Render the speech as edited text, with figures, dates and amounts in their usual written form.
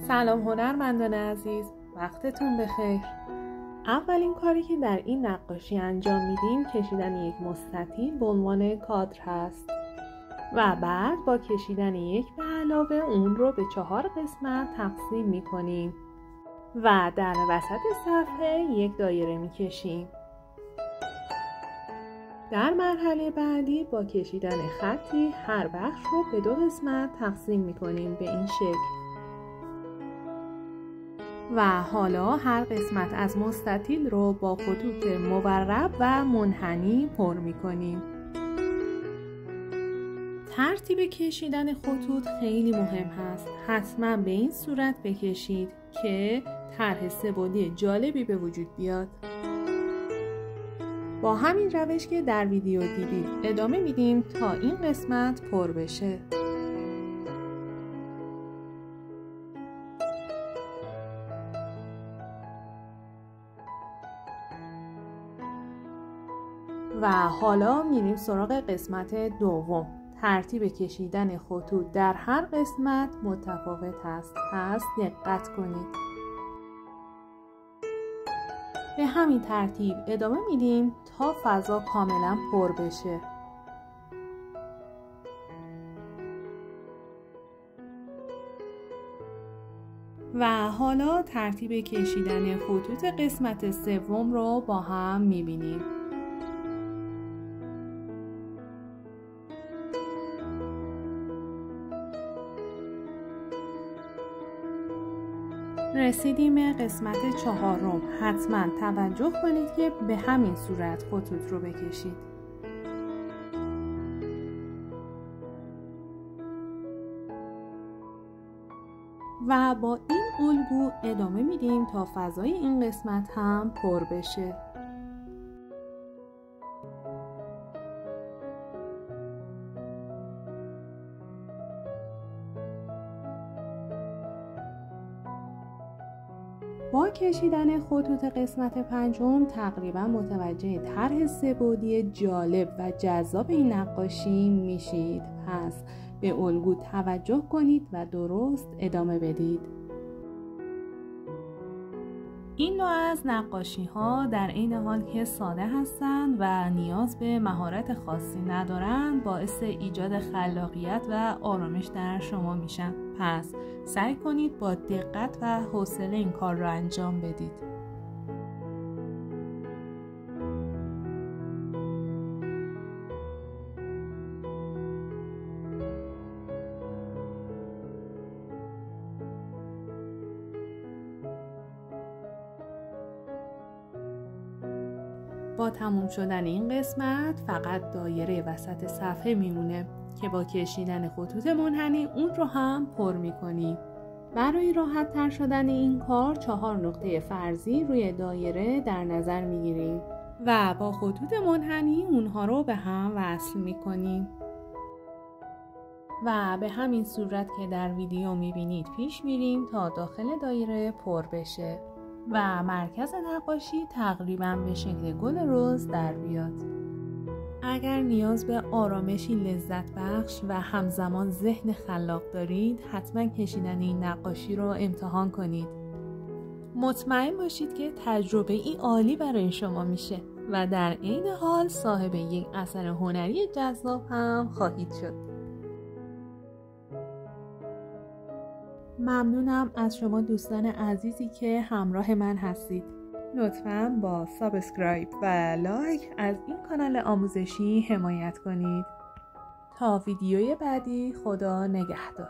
سلام هنرمندان عزیز، وقتتون بخیر. اولین کاری که در این نقاشی انجام میدیم کشیدن یک مستطیل به عنوان کادر هست و بعد با کشیدن یک به علاوه اون رو به 4 قسمت تقسیم میکنیم و در وسط صفحه یک دایره میکشیم. در مرحله بعدی با کشیدن خطی هر بخش رو به 2 قسمت تقسیم میکنیم به این شکل و حالا هر قسمت از مستطیل رو با خطوط مورب و منحنی پر میکنیم. ترتیب کشیدن خطوط خیلی مهم هست. حتما به این صورت بکشید که طرح سه‌بعدی جالبی به وجود بیاد. با همین روش که در ویدیو دیدید ادامه میدیم تا این قسمت پر بشه. و حالا میریم سراغ قسمت دوم. ترتیب کشیدن خطوط در هر قسمت متفاوت است، پس دقت کنید. به همین ترتیب ادامه میدیم تا فضا کاملا پر بشه. و حالا ترتیب کشیدن خطوط قسمت سوم رو با هم میبینیم. رسیدیم قسمت 4. حتما توجه کنید که به همین صورت خطوط رو بکشید. و با این الگو ادامه میدیم تا فضای این قسمت هم پر بشه. با کشیدن خطوط قسمت 5 تقریبا متوجه طرح سه‌بعدی جالب و جذاب این نقاشی میشید. پس به الگو توجه کنید و درست ادامه بدید. این نوع از نقاشی ها در عین حال که ساده هستند و نیاز به مهارت خاصی ندارند، باعث ایجاد خلاقیت و آرامش در شما میشن. پس سعی کنید با دقت و حوصله این کار را انجام بدید. با تموم شدن این قسمت فقط دایره وسط صفحه میمونه که با کشیدن خطوط منحنی اون رو هم پر میکنیم. برای راحت تر شدن این کار 4 نقطه فرضی روی دایره در نظر میگیریم و با خطوط منحنی اونها رو به هم وصل میکنیم و به همین صورت که در ویدیو میبینید پیش میریم تا داخل دایره پر بشه و مرکز نقاشی تقریبا به شکل گل رز در بیاد. اگر نیاز به آرامشی لذت بخش و همزمان ذهن خلاق دارید، حتما کشیدن این نقاشی رو امتحان کنید. مطمئن باشید که تجربه ای عالی برای شما میشه و در عین حال صاحب یک اثر هنری جذاب هم خواهید شد. ممنونم از شما دوستان عزیزی که همراه من هستید. لطفاً با سابسکرایب و لایک از این کانال آموزشی حمایت کنید. تا ویدیوی بعدی، خدا نگهدار.